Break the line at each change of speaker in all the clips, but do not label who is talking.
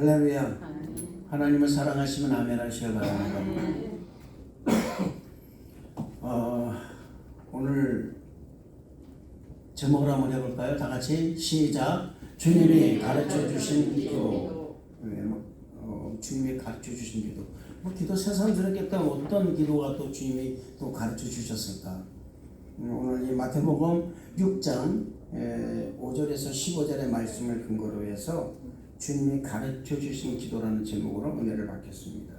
할렐루야. 하나님을 사랑하시면 아멘 하시길 바랍니다. 오늘 제목을 한번 해볼까요? 다 같이 시작. 주님이 가르쳐 주신 기도. 주님이 가르쳐 주신 기도. 기도 세상 들었겠다. 어떤 기도가 또 주님이 또 가르쳐 주셨을까? 오늘 이 마태복음 6장 5절에서 15절의 말씀을 근거로 해서 주님이 가르쳐 주신 기도라는 제목으로 은혜를 받겠습니다.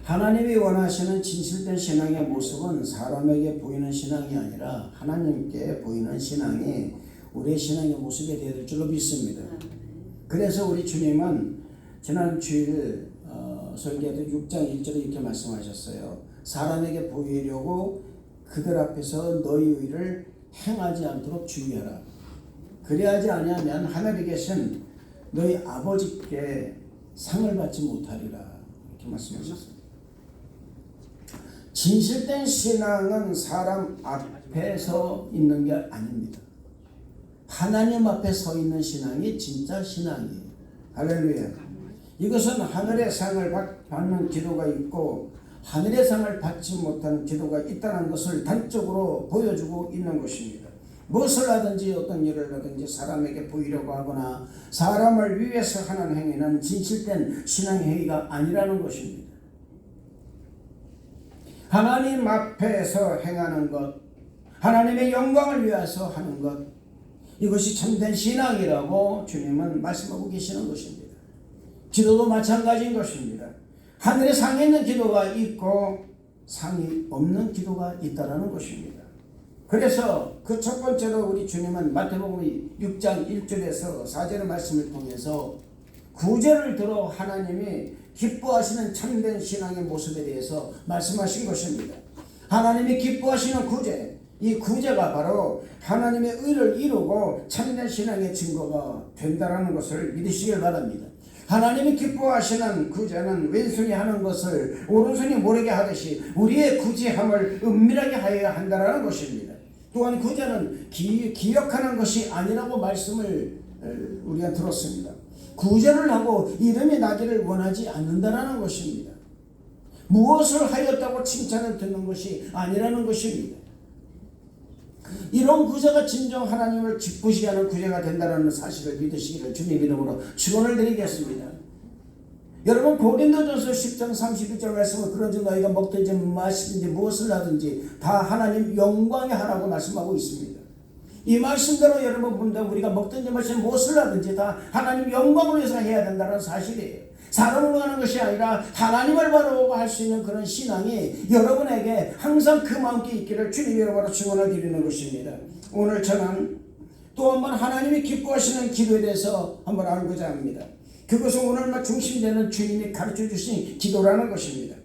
하나님이 원하시는 진실된 신앙의 모습은 사람에게 보이는 신앙이 아니라 하나님께 보이는 신앙이 우리의 신앙의 모습이 되어야 될 줄로 믿습니다. 그래서 우리 주님은 지난 주일 설교에도 6장 1절에 이렇게 말씀하셨어요. 사람에게 보이려고 그들 앞에서 너희 의를 행하지 않도록 주의하라. 그리하지 아니하면 하늘에 계신 너희 아버지께 상을 받지 못하리라. 이렇게 말씀하셨습니다. 진실된 신앙은 사람 앞에 서 있는 게 아닙니다. 하나님 앞에 서 있는 신앙이 진짜 신앙이에요. 할렐루야. 이것은 하늘의 상을 받는 기도가 있고 하늘의 상을 받지 못하는 기도가 있다는 것을 단적으로 보여주고 있는 것입니다. 무엇을 하든지 어떤 일을 하든지 사람에게 보이려고 하거나 사람을 위해서 하는 행위는 진실된 신앙 행위가 아니라는 것입니다. 하나님 앞에서 행하는 것, 하나님의 영광을 위해서 하는 것, 이것이 참된 신앙이라고 주님은 말씀하고 계시는 것입니다. 기도도 마찬가지인 것입니다. 하늘에 상에 있는 기도가 있고 상이 없는 기도가 있다는 것입니다. 그래서 그 첫 번째로 우리 주님은 마태복음 6장 1절에서 4절의 말씀을 통해서 구제를 들어 하나님이 기뻐하시는 참된 신앙의 모습에 대해서 말씀하신 것입니다. 하나님이 기뻐하시는 구제, 이 구제가 바로 하나님의 의를 이루고 참된 신앙의 증거가 된다는 것을 믿으시길 바랍니다. 하나님이 기뻐하시는 구제는 왼손이 하는 것을 오른손이 모르게 하듯이 우리의 구제함을 은밀하게 하여야 한다는 것입니다. 또한 구제는 기억하는 것이 아니라고 말씀을 우리가 들었습니다. 구제를 하고 이름이 나기를 원하지 않는다는 것입니다. 무엇을 하였다고 칭찬을 듣는 것이 아니라는 것입니다. 이런 구제가 진정 하나님을 기쁘시게 하는 구제가 된다는 사실을 믿으시기를 주님 이름으로 축원을 드리겠습니다. 여러분 고린도전서 10장 31절 말씀은 그런즉 너희가 먹든지 마시든지 무엇을 하든지 다 하나님 영광에 하라고 말씀하고 있습니다. 이 말씀대로 여러분 본다 우리가 먹든지 마시든지 무엇을 하든지 다 하나님 영광을 위해서 해야 된다는 사실이에요. 사람으로 하는 것이 아니라 하나님을 바라보고 할 수 있는 그런 신앙이 여러분에게 항상 그 마음께 있기를 주님 이름으로 축원을 드리는 것입니다. 오늘 저는 또 한번 하나님이 기뻐하시는 기도에 대해서 한번 알고자 합니다. 그것은 오늘 중심되는 주님이 가르쳐 주신 기도라는 것입니다.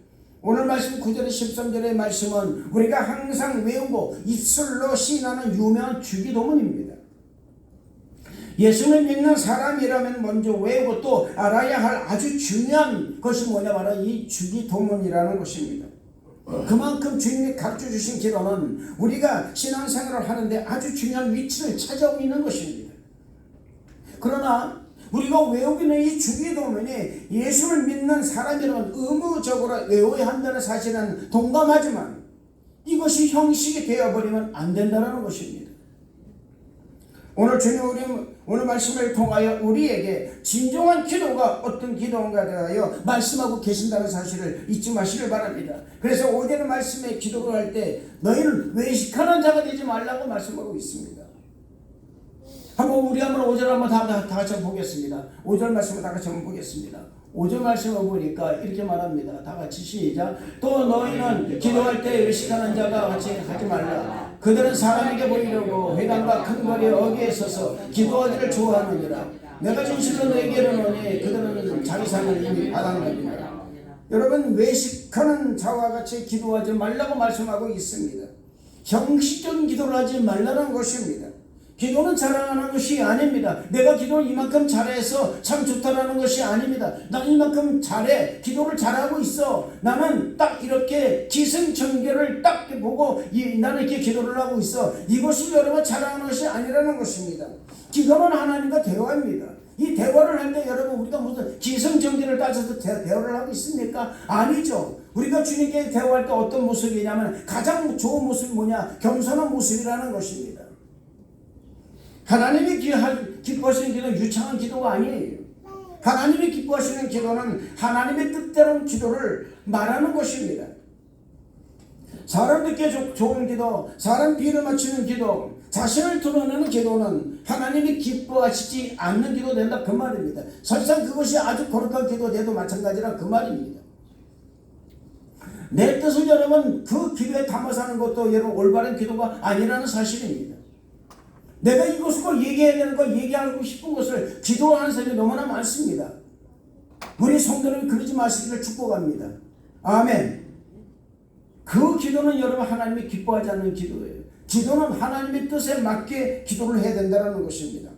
오늘 말씀 9절에 13절의 말씀은 우리가 항상 외우고 입술로 시인하는 유명한 주기도문입니다. 예수를 믿는 사람이라면 먼저 외우고 또 알아야 할 아주 중요한 것이 뭐냐 바로 이 주기도문이라는 것입니다. 그만큼 주님이 가르쳐 주신 기도는 우리가 신앙생활을 하는데 아주 중요한 위치를 차지하고 있는 것입니다. 그러나 우리가 외우기는 이 주기도문이 예수를 믿는 사람이라면 의무적으로 외워야 한다는 사실은 동감하지만 이것이 형식이 되어버리면 안 된다는 것입니다. 오늘 주님 오늘 말씀을 통하여 우리에게 진정한 기도가 어떤 기도인가에 대하여 말씀하고 계신다는 사실을 잊지 마시길 바랍니다. 그래서 오늘의 말씀에 기도를 할 때 너희는 외식하는 자가 되지 말라고 말씀하고 있습니다. 우리 한번 5절 한번 다 같이 한번 보겠습니다. 5절 말씀을 다 같이 한번 보겠습니다. 5절 말씀을 보니까 이렇게 말합니다. 다 같이 시작. 또 너희는 기도할 때 외식하는 자가 같이 하지 말라. 그들은 사람에게 보이려고 회당과 큰 거리에 어귀에 서서 기도하기를 좋아하느니라. 내가 진실로 너희에게 이르노니 그들은 자기 상을 이미 받았느니라. 여러분 외식하는 자와 같이 기도하지 말라고 말씀하고 있습니다. 형식적인 기도를 하지 말라는 것입니다. 기도는 자랑하는 것이 아닙니다. 내가 기도를 이만큼 잘해서 참 좋다라는 것이 아닙니다. 난 이만큼 잘해. 기도를 잘하고 있어. 나는 딱 이렇게 기승전결을 딱 보고 나는 이렇게 기도를 하고 있어. 이것이 여러분 자랑하는 것이 아니라는 것입니다. 기도는 하나님과 대화입니다. 이 대화를 할 때 여러분 우리가 무슨 기성정지를 따져서 대화를 하고 있습니까? 아니죠. 우리가 주님께 대화할 때 어떤 모습이냐면 가장 좋은 모습이 뭐냐? 겸손한 모습이라는 것입니다. 하나님이 기뻐하시는 기도는 유창한 기도가 아니에요. 하나님이 기뻐하시는 기도는 하나님의 뜻대로 기도를 말하는 것입니다. 사람 듣기에 좋은 기도, 사람 비를 맞추는 기도, 자신을 드러내는 기도는 하나님이 기뻐하시지 않는 기도 된다 그 말입니다. 사실상 그것이 아주 거룩한 기도 돼도 마찬가지라 그 말입니다. 내 뜻을 여러분 그 기도에 담아서 하는 것도 여러분 올바른 기도가 아니라는 사실입니다. 내가 이것을 얘기해야 되는 거, 얘기하고 싶은 것을 기도하는 사람이 너무나 많습니다. 우리 성도는 그러지 마시기를 축복합니다. 아멘. 그 기도는 여러분 하나님이 기뻐하지 않는 기도예요. 기도는 하나님의 뜻에 맞게 기도를 해야 된다는 것입니다.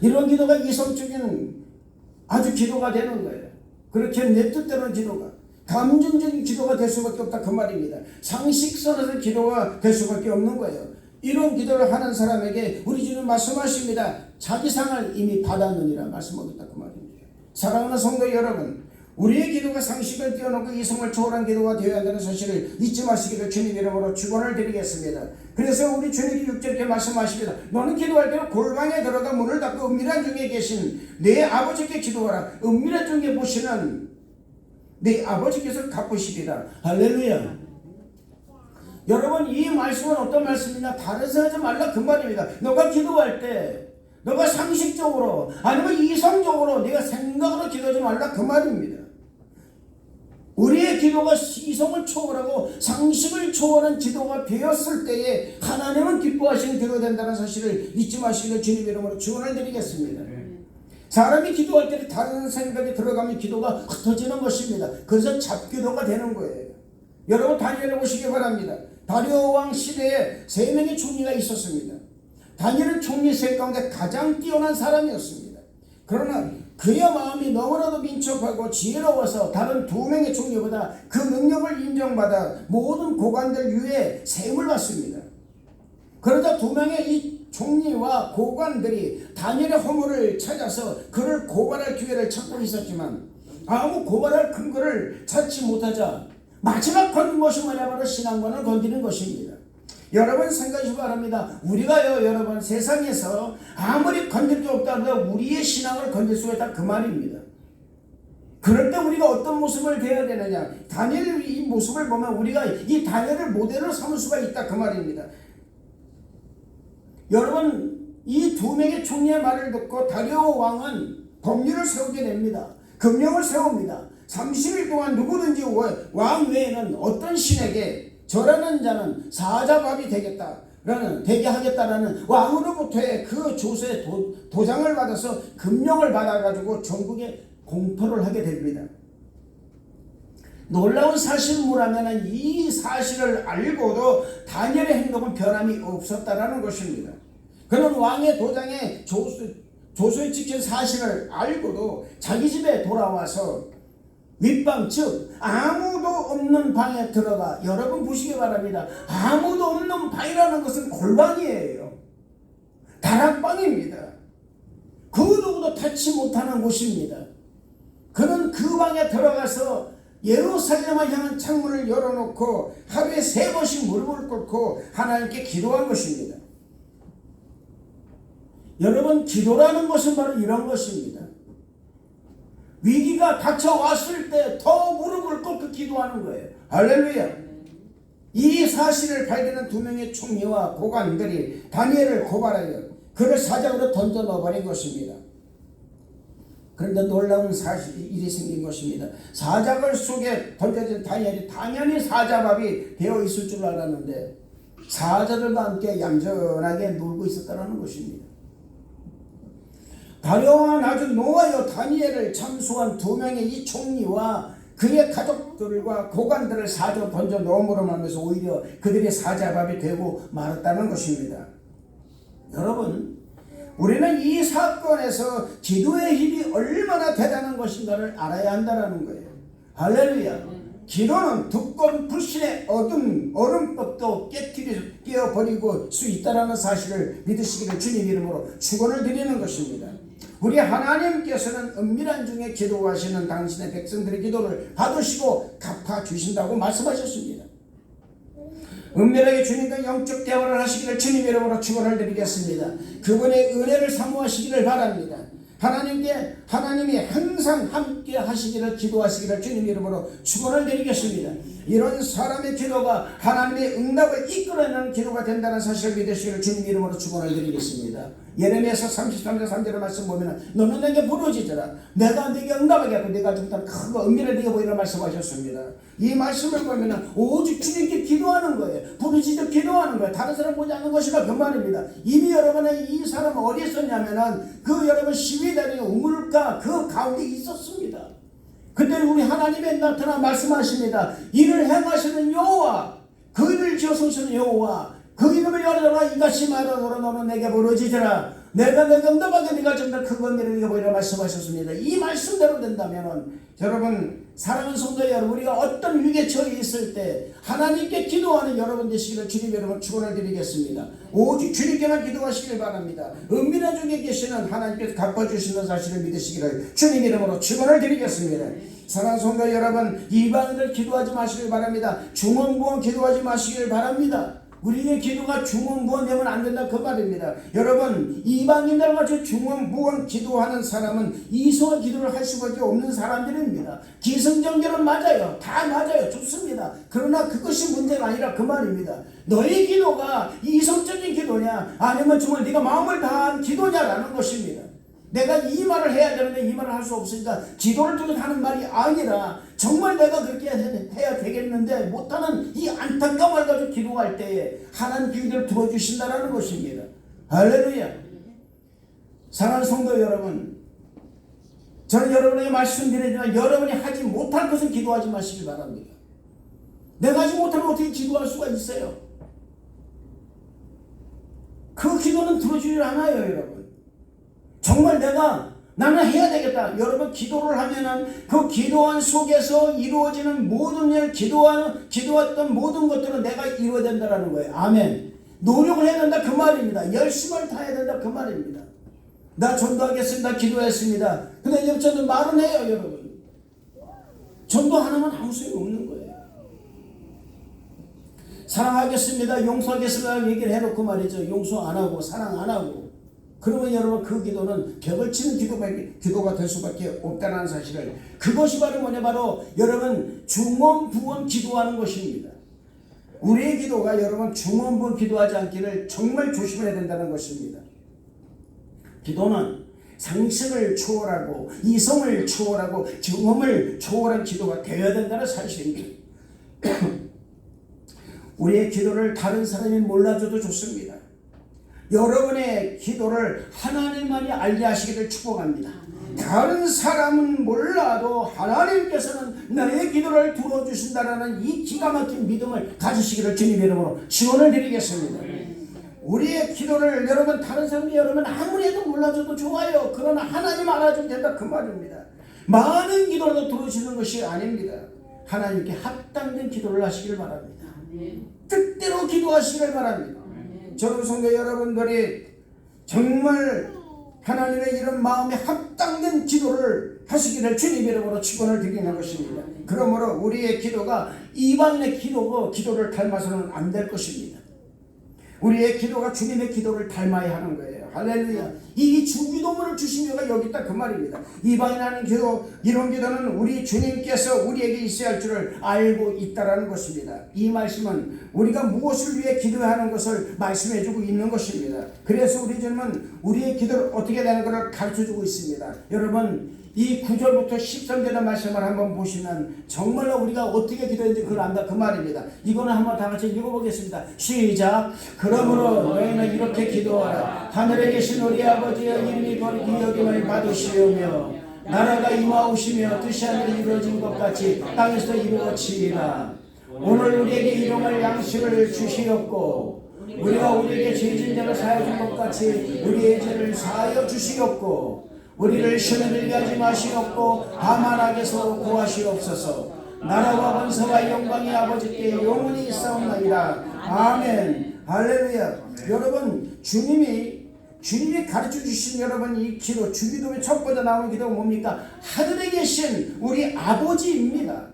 이런 기도가 이성적인 아주 기도가 되는 거예요. 그렇게 내 뜻대로 기도가 감정적인 기도가 될 수밖에 없다 그 말입니다. 상식선에서 기도가 될 수밖에 없는 거예요. 이런 기도를 하는 사람에게 우리 주님 말씀하십니다. 자기 상을 이미 받았느니라 말씀하겠다 그 말입니다. 사랑하는 성도 여러분, 우리의 기도가 상식을 뛰어넘고 이성을 초월한 기도가 되어야 한다는 사실을 잊지 마시기를 주님 이름으로 축원을 드리겠습니다. 그래서 우리 주님이 6절에 말씀하십니다. 너는 기도할 때는 골방에 들어가 문을 닫고 은밀한 중에 계신 내 아버지께 기도하라. 은밀한 중에 보시는 내 아버지께서 갚으시리라. 할렐루야. 여러분 이 말씀은 어떤 말씀이냐? 다른 생각하지 말라 그 말입니다. 너가 기도할 때 너가 상식적으로 아니면 이성적으로 네가 생각으로 기도하지 말라 그 말입니다. 우리의 기도가 이성을 초월하고 상식을 초월한 기도가 되었을 때에 하나님은 기뻐하시는 기도가 된다는 사실을 잊지 마시기를 주님 이름으로 축원을 드리겠습니다. 사람이 기도할 때 다른 생각이 들어가면 기도가 흩어지는 것입니다. 그래서 잡기도가 되는 거예요. 여러분 다니엘을 보시기 바랍니다. 다리오 왕 시대에 3명의 총리가 있었습니다. 다니엘은 총리 셋 가운데 가장 뛰어난 사람이었습니다. 그러나 그의 마음이 너무나도 민첩하고 지혜로워서 다른 2명의 총리보다 그 능력을 인정받아 모든 고관들 위에 세움을 받습니다. 그러자 2명의 이 총리와 고관들이 다니엘의 허물을 찾아서 그를 고발할 기회를 찾고 있었지만 아무 고발할 근거를 찾지 못하자 마지막 건든 것이 뭐냐 바로 신앙관을 건드리는 것입니다. 여러분 생각하시기 바랍니다. 우리가요 여러분 세상에서 아무리 건들 게 없다 하더라도 우리의 신앙을 건들 수가 있다 그 말입니다. 그럴 때 우리가 어떤 모습을 대해야 되느냐? 다니엘 이 모습을 보면 우리가 이 다니엘을 모델로 삼을 수가 있다 그 말입니다. 여러분 이 2명의 총리의 말을 듣고 다리오 왕은 법률을 세우게 됩니다. 금령을 세웁니다. 30일 동안 누구든지 왕 외에는 어떤 신에게 절하는 자는 사자밥이 되게 하겠다라는 왕으로부터의 그 조서의 도장을 받아서 금령을 받아가지고 전국에 공포를 하게 됩니다. 놀라운 사실은 뭐라면 이 사실을 알고도 다니엘의 행동은 변함이 없었다라는 것입니다. 그는 왕의 도장에 조서에 찍힌 사실을 알고도 자기 집에 돌아와서 윗방 즉 아무도 없는 방에 들어가 여러분 보시기 바랍니다. 아무도 없는 방이라는 것은 골방이에요. 다락방입니다. 그 누구도 닿지 못하는 곳입니다. 그는 그 방에 들어가서 예루살렘을 향한 창문을 열어놓고 하루에 3번씩 무릎을 꿇고 하나님께 기도한 것입니다. 여러분 기도라는 것은 바로 이런 것입니다. 위기가 닥쳐왔을 때 더 무릎을 꿇고 기도하는 거예요. 할렐루야. 이 사실을 발견한 2명의 총리와 고관들이 다니엘을 고발하여 그를 사자로 던져 넣어버린 것입니다. 그런데 놀라운 일이 생긴 것입니다. 사자굴 속에 던져진 다니엘이 당연히 사자밥이 되어 있을 줄 알았는데 사자들과 함께 얌전하게 놀고 있었다는 것입니다. 다리오왕은 아주 노하여 다니엘을 참수한 2명의 이 총리와 그의 가족들과 고관들을 사자로 던져 넣음으로 하면서 오히려 그들이 사자밥이 되고 말았다는 것입니다. 여러분 우리는 이 사건에서 기도의 힘이 얼마나 대단한 것인가를 알아야 한다는 거예요. 할렐루야. 기도는 두꺼운 불신의 얼음법도 깨어버리고 수 있다는 사실을 믿으시기를 주님 이름으로 축원을 드리는 것입니다. 우리 하나님께서는 은밀한 중에 기도하시는 당신의 백성들의 기도를 받으시고 갚아주신다고 말씀하셨습니다. 은밀하게 주님과 영적 대화를 하시기를 주님 이름으로 축원을 드리겠습니다. 그분의 은혜를 사모하시기를 바랍니다. 하나님이 항상 함께 하시기를 기도하시기를 주님 이름으로 축원을 드리겠습니다. 이런 사람의 기도가 하나님의 응답을 이끌어내는 기도가 된다는 사실을 믿으시기를 주님 이름으로 축원을 드리겠습니다. 예레미야서 33장 3절의 말씀 보면 너는 내게 부르짖으라 내가 네게 응답하겠고 네가 죽다 크고 은밀하게 보이라 말씀하셨습니다. 이 말씀을 보면 오직 주님께 기도하는 거예요. 부르짖어 기도하는 거예요. 다른 사람 보지 않는 것이라 그 말입니다. 이미 여러분의 이 사람은 어디 있었냐면은 그 여러분 시위대의 우물가 그 가운데 있었습니다. 그때 우리 하나님의 나타나 말씀하십니다. 이를 행하시는 여호와 그 일을 지어서시는 여호와 그 이름을 열어라 이같이 말하노라 너는 내게 부르짖으라 내가 내게 응답하게 네가 정말 큰 건미를 네가 보이라 말씀하셨습니다. 이 말씀대로 된다면 여러분 사랑하는 성도 여러분 우리가 어떤 위기에 처해 있을 때 하나님께 기도하는 여러분 되시기를 주님 여러분 축원을 드리겠습니다. 오직 주님께만 기도하시길 바랍니다. 은밀한 중에 계시는 하나님께서 갚아주시는 사실을 믿으시기를 주님 이름으로 축원을 드리겠습니다. 사랑하는 성도 여러분 이방인들 기도하지 마시길 바랍니다. 중언부언 기도하지 마시길 바랍니다. 우리의 기도가 중언부언되면 안 된다 그 말입니다. 여러분 이방인들 같이 중언부언 기도하는 사람은 이성의 기도를 할 수밖에 없는 사람들입니다. 기승전결은 맞아요. 다 맞아요. 좋습니다. 그러나 그것이 문제가 아니라 그 말입니다. 너의 기도가 이성적인 기도냐 아니면 정말 네가 마음을 다한 기도냐라는 것입니다. 내가 이 말을 해야 되는데 이 말을 할 수 없으니까 기도를 통해 하는 말이 아니라 정말 내가 그렇게 해야 되겠는데 못하는 이 안타까움을 가지고 기도할 때에 하나님 기도를 들어주신다는 것입니다. 할렐루야. 사랑하는 성도 여러분 저는 여러분에게 말씀드리지만 여러분이 하지 못할 것은 기도하지 마시기 바랍니다. 내가 하지 못하면 어떻게 기도할 수가 있어요? 그 기도는 들어주질 않아요 여러분. 정말 나는 해야 되겠다. 여러분 기도를 하면은 그 기도한 속에서 이루어지는 모든 일, 기도했던 모든 것들은 내가 이루어야 된다는 거예요. 아멘. 노력을 해야 된다 그 말입니다. 열심을 다해야 된다 그 말입니다. 나 전도하겠습니다. 기도했습니다. 근데 여러분 말은 해요 여러분. 전도 하나만 아무 소용 없는 거예요. 사랑하겠습니다. 용서하겠습니다. 얘기를 해놓고 말이죠. 용서 안 하고 사랑 안 하고 그러면 여러분 그 기도는 벽을 치는 기도가 될 수밖에 없다는 사실을 그것이 바로 뭐냐 바로 여러분 중언부언 기도하는 것입니다. 우리의 기도가 여러분 중언부언 기도하지 않기를 정말 조심해야 된다는 것입니다. 기도는 상식을 초월하고 이성을 초월하고 경험을 초월한 기도가 되어야 된다는 사실입니다. 우리의 기도를 다른 사람이 몰라줘도 좋습니다. 여러분의 기도를 하나님만이 알게 하시기를 축복합니다. 다른 사람은 몰라도 하나님께서는 나의 기도를 들어주신다라는 이 기가 막힌 믿음을 가지시기를 주님 이름으로 축원을 드리겠습니다. 우리의 기도를 여러분 다른 사람이 여러분 아무리 해도 몰라줘도 좋아요. 그러나 하나님 알아주면 된다 그 말입니다. 많은 기도라도 들어주시는 것이 아닙니다. 하나님께 합당된 기도를 하시길 바랍니다. 뜻대로 기도하시길 바랍니다. 저는 성도 여러분들이 정말 하나님의 이런 마음에 합당된 기도를 하시기를 주님 이름으로 축원을 드리는 것입니다. 그러므로 우리의 기도가 이방인의 기도를 닮아서는 안 될 것입니다. 우리의 기도가 주님의 기도를 닮아야 하는 거예요. 할렐루야. 이 주기도문을 주신 이유가 여기 있다 그 말입니다. 이방인하는 기도 이런 기도는 우리 주님께서 우리에게 있어야 할 줄을 알고 있다라는 것입니다. 이 말씀은 우리가 무엇을 위해 기도해야 하는 것을 말씀해 주고 있는 것입니다. 그래서 우리 주님은 우리의 기도를 어떻게 되는 것을 가르쳐 주고 있습니다. 여러분 이 9절부터 13절의 말씀을 한번 보시면 정말로 우리가 어떻게 기도했는지 그걸 안다 그 말입니다. 이거는 한번 다 같이 읽어보겠습니다. 시작. 그러므로 너희는 이렇게 기도하라. 하늘에 계신 우리 아버지의 이름이 거룩히 여김을 받으시오며 나라가 임하오시며 뜻이 하늘에 이루어진 것 같이 땅에서 이루어지이다. 오늘 우리에게 일용할 양식을 주시옵고 우리가 우리에게 죄진 자를 사하여 준 것 같이 우리의 죄를 사하여 주시옵고 우리를 시험에 들게 하지 마시옵고 다만 악에서 구하시옵소서. 나라와 권세와 영광이 아버지께 영원히 있사옵나이다. 아멘. 할렐루야. 여러분 주님이 주님이 가르쳐 주신 여러분 이 기도, 주기도의 첫 번째 나오는 기도가 뭡니까? 하늘에 계신 우리 아버지입니다.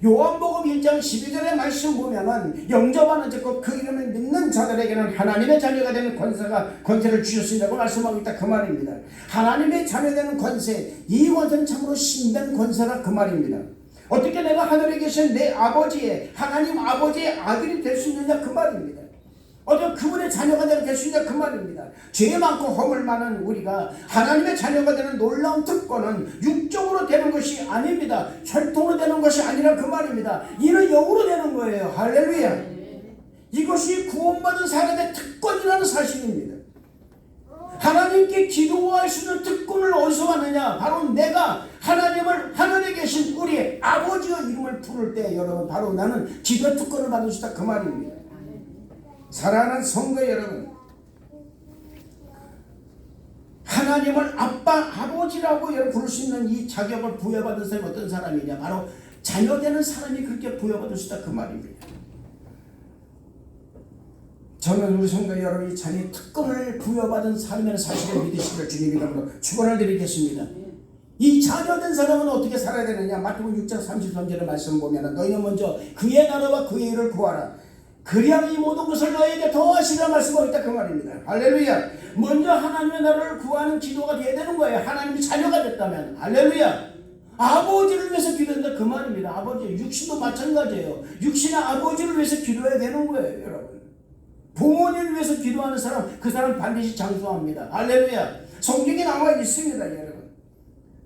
요한복음 1장 12절의 말씀 보면은 영접하는 자고 그 이름을 믿는 자들에게는 하나님의 자녀가 되는 권세를 주셨습니다고 말씀하고 있다 그 말입니다. 하나님의 자녀되는 권세, 이 권세는 참으로 신된 권세다 그 말입니다. 어떻게 내가 하늘에 계신 내 아버지의, 하나님 아버지의 아들이 될 수 있느냐 그 말입니다. 어떻게 그분의 자녀가 될 수 있느냐 그 말입니다. 죄 많고 허물 많은 우리가 하나님의 자녀가 되는 놀라운 특권은 육적으로 되는 것이 아닙니다. 혈통으로 되는 것이 아니라 그 말입니다. 이는 영으로 되는 거예요. 할렐루야. 이것이 구원받은 사람의 특권이라는 사실입니다. 하나님께 기도할 수 있는 특권을 어디서 왔느냐? 바로 내가 하나님을, 하늘에 계신 우리 아버지의 이름을 부를 때 여러분 바로 나는 기도 특권을 받을 수 있다 그 말입니다. 사랑하는 성도 여러분, 하나님을 아빠, 아버지라고 여러분 부를 수 있는 이 자격을 부여받은 사람이 어떤 사람이냐? 바로 자녀되는 사람이 그렇게 부여받을 수 있다 그 말입니다. 저는 우리 성도 여러분이 자녀의 특권을 부여받은 삶의 사실을 믿으시기를 주님 이름으로 축원을 드리겠습니다. 이 자녀된 사람은 어떻게 살아야 되느냐? 마태복음 6장 33절의 말씀 보면 너희는 먼저 그의 나라와 그의 일을 구하라. 그리하면 이 모든 것을 너희에게 더하시리라 말씀하고 있다 그 말입니다. 할렐루야. 먼저 하나님의 나라를 구하는 기도가 돼야 되는 거예요. 하나님이 자녀가 됐다면. 할렐루야. 아버지를 위해서 기도한다 그 말입니다. 아버지, 육신도 마찬가지예요. 육신의 아버지를 위해서 기도해야 되는 거예요 여러분. 부모님을 위해서 기도하는 사람, 그 사람 반드시 장수합니다. 할렐루야. 성경에 나와 있습니다 여러분.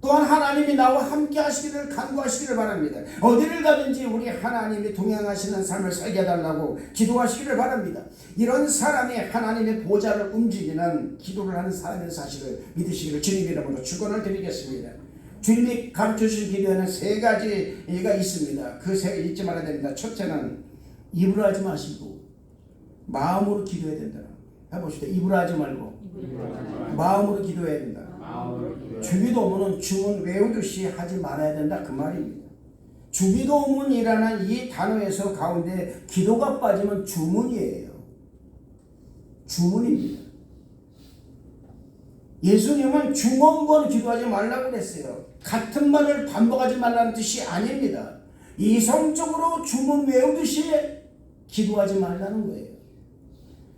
또한 하나님이 나와 함께 하시기를 간구하시기를 바랍니다. 어디를 가든지 우리 하나님이 동행하시는 삶을 살게 해달라고 기도하시기를 바랍니다. 이런 사람이 하나님의 보좌를 움직이는 기도를 하는 사람의 사실을 믿으시기를 주님 이름으로 축원을 드리겠습니다. 주님이 가르쳐주신 기도에는 세 가지가 있습니다. 그 세 잊지 말아야 됩니다. 첫째는 입으로 하지 마시고 마음으로 기도해야 된다. 해봅시다. 입으로 하지 말고 마음으로 기도해야 된다. 주기도문은 주문 외우듯이 하지 말아야 된다 그 말입니다. 주기도문이라는 이 단어에서 가운데 기도가 빠지면 주문이에요. 주문입니다. 예수님은 중원권 기도하지 말라고 그랬어요. 같은 말을 반복하지 말라는 뜻이 아닙니다. 이성적으로 주문 외우듯이 기도하지 말라는 거예요.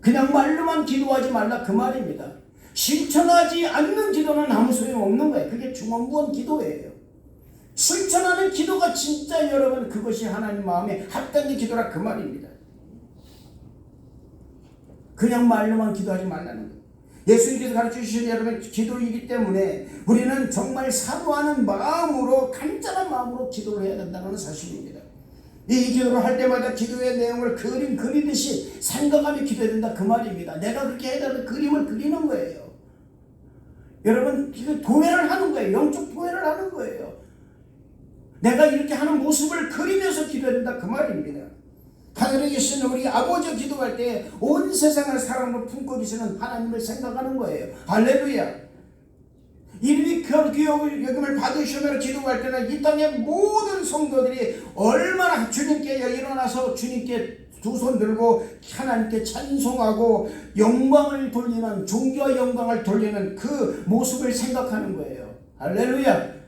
그냥 말로만 기도하지 말라 그 말입니다. 실천하지 않는 기도는 아무 소용없는 거예요. 그게 중원권 기도예요. 실천하는 기도가 진짜 여러분 그것이 하나님 마음에 합당한 기도라 그 말입니다. 그냥 말로만 기도하지 말라는 거예요. 예수님께서 가르쳐주신 여러분 기도이기 때문에 우리는 정말 사모하는 마음으로 간절한 마음으로 기도를 해야 된다는 사실입니다. 이 기도를 할 때마다 기도의 내용을 그림 그리듯이 생각하며 기도해야 된다 그 말입니다. 내가 그렇게 해야 되는 그림을 그리는 거예요. 여러분 도회를 하는 거예요. 영적 도회를 하는 거예요. 내가 이렇게 하는 모습을 그리면서 기도해야 된다 그 말입니다. 하늘에 계신 우리 아버지 기도할 때 온 세상을 사랑으로 품고 계시는 하나님을 생각하는 거예요. 할렐루야. 이름이 귀여움을 여김을 받으시며 기도할 때는 이 땅의 모든 성도들이 얼마나 주님께 일어나서 주님께 두 손 들고 하나님께 찬송하고 영광을 돌리는, 종교와 영광을 돌리는 그 모습을 생각하는 거예요. 할렐루야.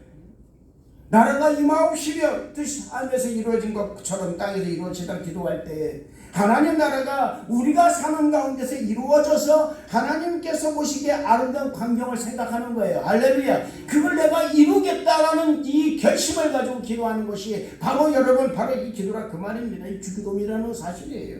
나라가 임하옵시며 뜻이 하늘에서 이루어진 것처럼 땅에서 이루어지다 기도할 때 하나님 나라가 우리가 사는 가운데서 이루어져서 하나님께서 보시기에 아름다운 광경을 생각하는 거예요. 할렐루야. 그걸 내가 이루겠다라는 이 결심을 가지고 기도하는 것이 바로 여러분 바로 이 기도라 그 말입니다. 이 주기도문이라는 사실이에요.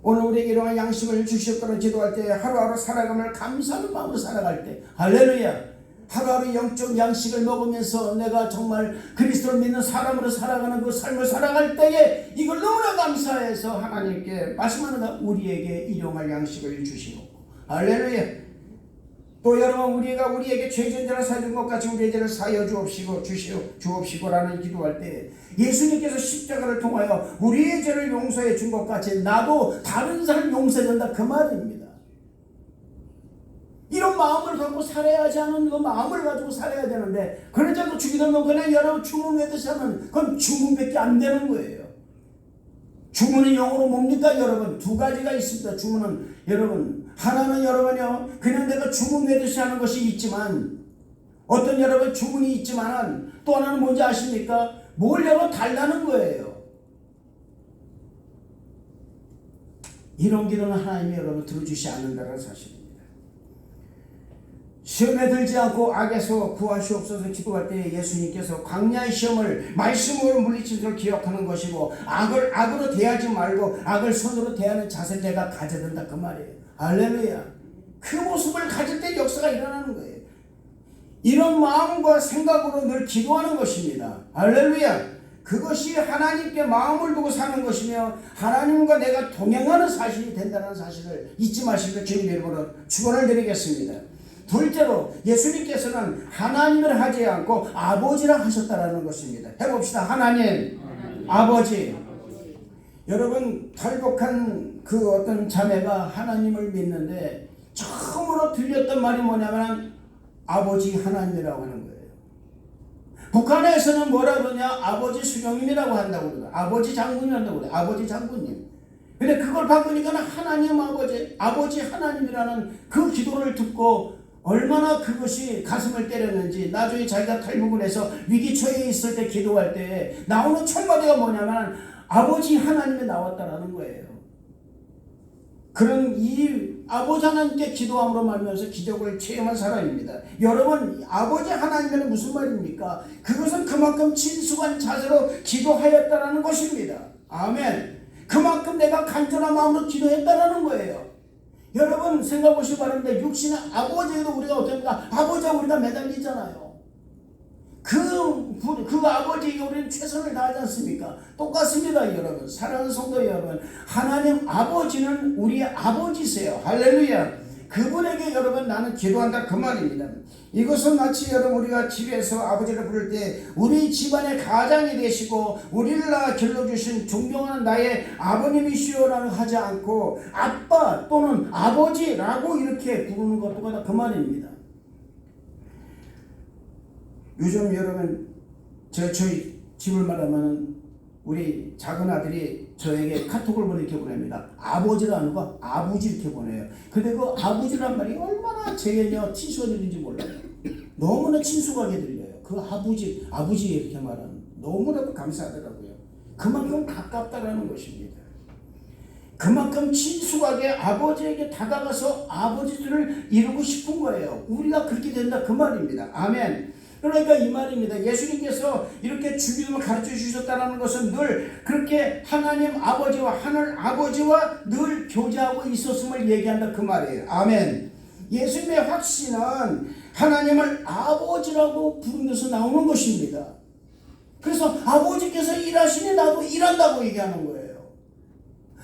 오늘 우리에게 이러한 양식을 주셨다는 기도할 때 하루하루 살아감을 감사하는 마음으로 살아갈 때 할렐루야. 하루하루 영적 양식을 먹으면서 내가 정말 그리스도를 믿는 사람으로 살아가는 그 삶을 살아갈 때에 이걸 너무나 감사해서 하나님께 말씀하는 우리에게 일용할 양식을 주시고 할렐루야. 또 여러분 우리에게 죄진 자를 사준 것 같이 우리의 죄를 사여 주옵시고라는 기도할 때 예수님께서 십자가를 통하여 우리의 죄를 용서해 준 것 같이 나도 다른 사람 용서해 준다 그 말입니다. 이런 마음을 갖고 살아야 하지 않은 그 마음을 가지고 살아야 되는데 그러지 않고 주기도문 그냥 여러분 주문 외듯이 하면 그건 주문밖에 안 되는 거예요. 주문은 영어로 뭡니까 여러분? 두 가지가 있습니다. 주문은 여러분, 하나는 여러분요 그냥 내가 주문 외듯이 하는 것이 있지만, 어떤 여러분 주문이 있지만은 또 하나는 뭔지 아십니까? 뭘 여러분 달라는 거예요. 이런 기도는 하나님이 여러분 들어주시 않는다는 사실입니다. 시험에 들지 않고 악에서 구하시옵소서 기도할 때 예수님께서 광야의 시험을 말씀으로 물리친 것을 기억하는 것이고, 악을 악으로 대하지 말고 악을 선으로 대하는 자세를 내가 가져야 된다 그 말이에요. 할렐루야. 그 모습을 가질 때 역사가 일어나는 거예요. 이런 마음과 생각으로 늘 기도하는 것입니다. 할렐루야. 그것이 하나님께 마음을 두고 사는 것이며 하나님과 내가 동행하는 사실이 된다는 사실을 잊지 마시고 주님 이름으로 축원을 드리겠습니다. 둘째로 예수님께서는 하나님을 하지 않고 아버지라 하셨다라는 것입니다. 해봅시다. 하나님, 아버지. 여러분, 탈북한 그 어떤 자매가 하나님을 믿는데 처음으로 들렸던 말이 뭐냐면 아버지 하나님이라고 하는 거예요. 북한에서는 뭐라 그러냐? 아버지 수령님이라고 한다고 그러고, 아버지 장군이라고 그러고, 아버지 장군님. 근데 그걸 바꾸니까 하나님 아버지, 아버지 하나님이라는 그 기도를 듣고 얼마나 그것이 가슴을 때렸는지, 나중에 자기가 탈북을 해서 위기처에 있을 때 기도할 때 나오는 첫 마디가 뭐냐면 아버지 하나님이 나왔다라는 거예요. 그런 이 아버지 하나님께 기도함으로 말미암아서 기적을 체험한 사람입니다. 여러분, 아버지 하나님은 무슨 말입니까? 그것은 그만큼 친숙한 자세로 기도하였다라는 것입니다. 아멘. 그만큼 내가 간절한 마음으로 기도했다라는 거예요. 여러분 생각해보시기 바랍니다. 육신의 아버지에도 우리가 어떻습니까? 아버지와 우리가 매달리잖아요. 그 아버지에게 우리는 최선을 다하지 않습니까? 똑같습니다. 여러분, 사랑하는 성도 여러분, 하나님 아버지는 우리의 아버지세요. 할렐루야. 그분에게 여러분 나는 기도한다 그 말입니다. 이것은 마치 여러분 우리가 집에서 아버지를 부를 때 우리 집안의 가장이 되시고 우리를 길러주신 존경하는 나의 아버님이시오라고 하지 않고 아빠 또는 아버지라고 이렇게 부르는 것과 그 말입니다. 요즘 여러분 저희 집을 말하면 우리 작은 아들이 저에게 카톡을 이렇게 보냅니다. 아버지라는 거 아버지 이렇게 보내요. 근데 그 아버지란 말이 얼마나 제게요 친숙하게 들리는지 몰라요. 너무나 친숙하게 들려요. 그 아버지 이렇게 말하는 너무나도 감사하더라고요. 그만큼 가깝다라는 것입니다. 그만큼 친숙하게 아버지에게 다가가서 아버지들을 이루고 싶은 거예요. 우리가 그렇게 된다 그 말입니다. 아멘. 그러니까 이 말입니다. 예수님께서 이렇게 주기도를 가르쳐 주셨다는 것은 늘 그렇게 하나님 아버지와 하늘 아버지와 늘 교제하고 있었음을 얘기한다 그 말이에요. 아멘. 예수님의 확신은 하나님을 아버지라고 부르면서 나오는 것입니다. 그래서 아버지께서 일하시니 나도 일한다고 얘기하는 거예요.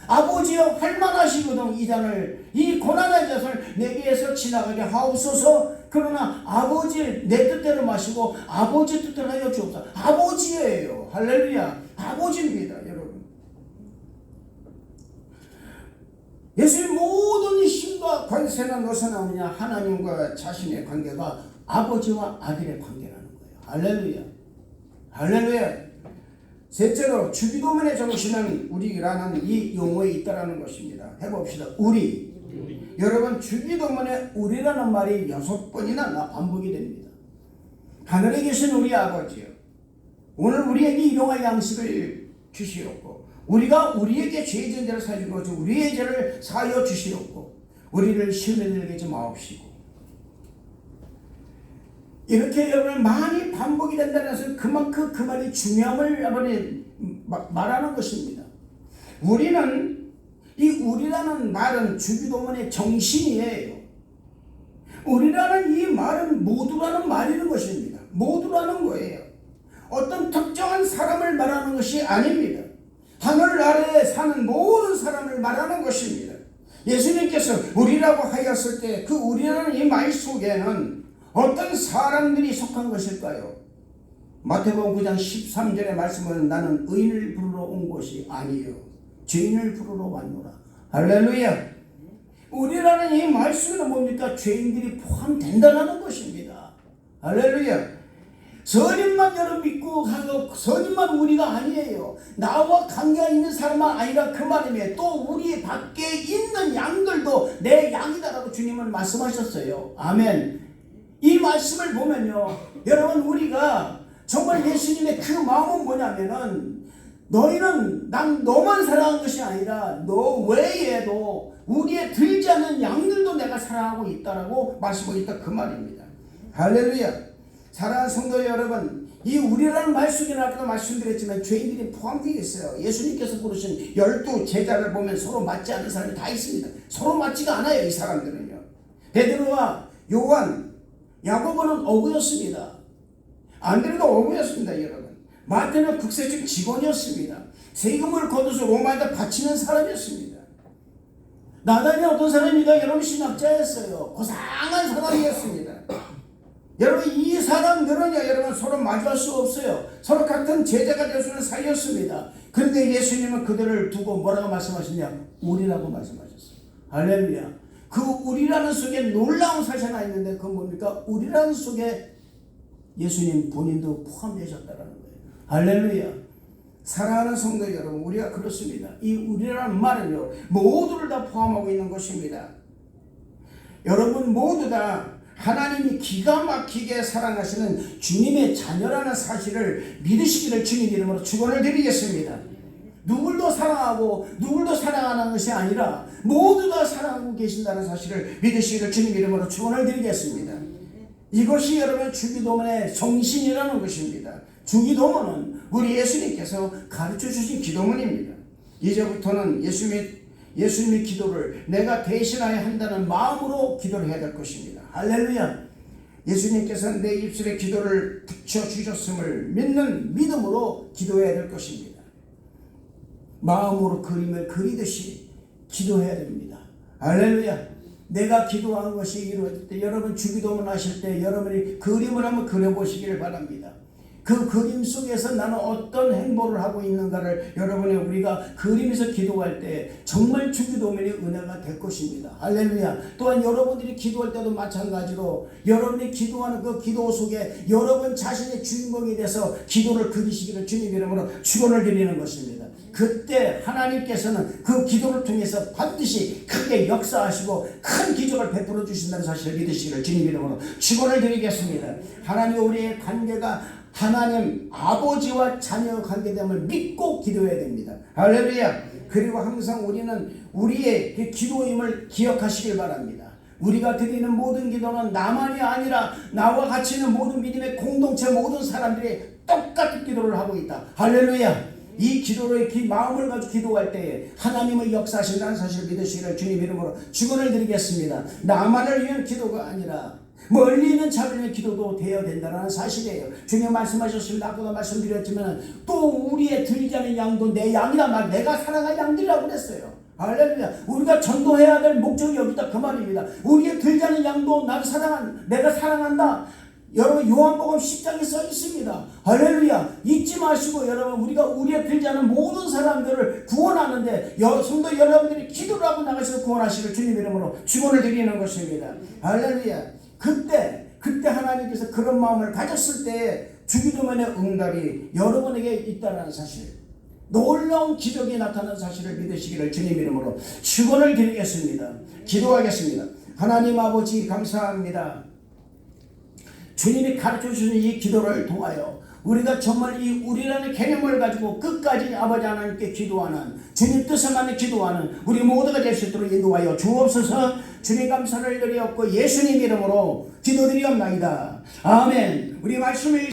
아버지여 할만하시거든 이 잔을, 이 고난의 잣을 내게에서 지나가게 하옵소서. 그러나 아버지 내 뜻대로 마시고 아버지 뜻대로 하여 주옵소서. 아버지예요. 할렐루야. 아버지입니다. 여러분, 예수의 모든 힘과 권세는 어디서 나오느냐? 하나님과 자신의 관계가 아버지와 아들의 관계라는 거예요. 할렐루야. 할렐루야. 셋째로 주기도문의 정신은 우리라는 이 용어에 있다라는 것입니다. 해봅시다. 우리. 여러분, 주기도문에 우리라는 말이 6번이나 반복이 됩니다. 하늘에 계신 우리 아버지요, 오늘 우리에게 일용할 양식을 주시옵고 우리가 우리에게 죄 진 자를 사주고 우리의 죄를 사하여 주시옵고 우리를 시험에 들게 하지 마옵시고. 이렇게 여러분 많이 반복이 된다는 것은 그만큼 그 말이 중요함을 말하는 것입니다. 우리라는 말은 주기도문의 정신이에요. 우리라는 이 말은 모두라는 말이는 것입니다. 모두라는 거예요. 어떤 특정한 사람을 말하는 것이 아닙니다. 하늘 아래에 사는 모든 사람을 말하는 것입니다. 예수님께서 우리라고 하였을 때 그 우리라는 이 말 속에는 어떤 사람들이 속한 것일까요? 마태복음 9장 13절의 말씀은 나는 의인을 부르러 온 것이 아니요 죄인을 부르러 왔노라. 할렐루야. 우리라는 이 말씀은 뭡니까? 죄인들이 포함된다는 것입니다. 할렐루야. 선임만 여러분 믿고 가고 선임만 우리가 아니에요. 나와 관계가 있는 사람만 아니라 그 말이며 또 우리 밖에 있는 양들도 내 양이다라고 주님은 말씀하셨어요. 아멘. 이 말씀을 보면요, 여러분 우리가 정말 예수님의 그 마음은 뭐냐면은 너희는 난 너만 사랑한 것이 아니라 너 외에도 우리의 들지 않는 양들도 내가 사랑하고 있다라고 말씀하고 있다 그 말입니다. 할렐루야. 사랑하는 성도 여러분, 이 우리라는 말 속에 아까도 말씀드렸지만 죄인들이 포함되어 있어요. 예수님께서 부르신 12 제자를 보면 서로 맞지 않는 사람이 다 있습니다. 서로 맞지가 않아요, 이 사람들은요. 베드로와 요한, 야고보는 어부였습니다. 안드레도 어부였습니다, 여러분. 마태는 국세청 직원이었습니다. 세금을 거둬서 로마에다 바치는 사람이었습니다. 나단이 어떤 사람입니다? 여러분 신학자였어요. 고상한 사람이었습니다. 여러분 이 사람들은요, 여러분 서로 마주할 수 없어요. 서로 같은 제자가 될 수는 사이였습니다. 그런데 예수님은 그들을 두고 뭐라고 말씀하셨냐? 우리라고 말씀하셨어요. 할렐루야. 그 우리라는 속에 놀라운 사실이 하나 있는데 그건 뭡니까? 우리라는 속에 예수님 본인도 포함되셨다는 거예요. 할렐루야. 사랑하는 성도 여러분, 우리가 그렇습니다. 이 우리라는 말은요, 모두를 다 포함하고 있는 것입니다. 여러분 모두 다 하나님이 기가 막히게 사랑하시는 주님의 자녀라는 사실을 믿으시기를 주님 이름으로 축원을 드리겠습니다. 누굴도 사랑하고 누굴도 사랑하는 것이 아니라 모두 다 사랑하고 계신다는 사실을 믿으시기를 주님 이름으로 축원을 드리겠습니다. 이것이 여러분 주기도문의 정신이라는 것입니다. 주기도문은 우리 예수님께서 가르쳐 주신 기도문입니다. 이제부터는 예수님의 기도를 내가 대신하여 한다는 마음으로 기도를 해야 될 것입니다. 할렐루야. 예수님께서 내 입술에 기도를 붙여주셨음을 믿는 믿음으로 기도해야 될 것입니다. 마음으로 그림을 그리듯이 기도해야 됩니다. 할렐루야. 내가 기도한 것이 이루어질 때 여러분 주기도문 하실 때 여러분이 그림을 한번 그려보시기를 바랍니다. 그 그림 속에서 나는 어떤 행보를 하고 있는가를 여러분이 우리가 그림에서 기도할 때 정말 주기도문이 은혜가 될 것입니다. 할렐루야. 또한 여러분들이 기도할 때도 마찬가지로 여러분이 기도하는 그 기도 속에 여러분 자신의 주인공이 돼서 기도를 그리시기를 주님 이름으로 축원을 드리는 것입니다. 그때 하나님께서는 그 기도를 통해서 반드시 크게 역사하시고 큰 기적을 베풀어 주신다는 사실을 믿으시기를 주님 이름으로 축원을 드리겠습니다. 하나님과 우리의 관계가 하나님 아버지와 자녀 관계됨을 믿고 기도해야 됩니다. 할렐루야. 그리고 항상 우리는 우리의 그 기도임을 기억하시길 바랍니다. 우리가 드리는 모든 기도는 나만이 아니라 나와 같이 있는 모든 믿음의 공동체 모든 사람들이 똑같은 기도를 하고 있다. 할렐루야. 이 기도로의 마음을 가지고 기도할 때에 하나님의 역사하신다는 사실을 믿으시기를 주님 이름으로 축원을 드리겠습니다. 나만을 위한 기도가 아니라 멀리 있는 자들의 기도도 되어야 된다는 사실이에요. 주님 말씀하셨습니다. 아까도 말씀드렸지만 또 우리의 들지 않은 양도 내 양이라 말 내가 사랑할 양들이라고 그랬어요. 할렐루야. 우리가 전도해야 될 목적이 여기 있다 그 말입니다. 우리의 들지 않은 양도 내가 사랑한다. 여러분 요한복음 10장에 써 있습니다. 할렐루야. 잊지 마시고 여러분 우리가 우리의 들지 않은 모든 사람들을 구원하는데 성도 여러분들이 기도를 하고 나가서 구원하시길 주님 이름으로 축원을 드리는 것입니다. 할렐루야. 그때 하나님께서 그런 마음을 가졌을 때 주기도문의 응답이 여러분에게 있다는 사실, 놀라운 기적이 나타나는 사실을 믿으시기를 주님 이름으로 축원을 드리겠습니다. 기도하겠습니다. 하나님 아버지 감사합니다. 주님이 가르쳐 주신 이 기도를 통하여 우리가 정말 이 우리라는 개념을 가지고 끝까지 아버지 하나님께 기도하는 주님 뜻을 맞는 기도하는 우리 모두가 될 수 있도록 인도하여 주옵소서. 주님 감사를 드리옵고 예수님 이름으로 기도드리옵나이다. 아멘. 우리 말씀을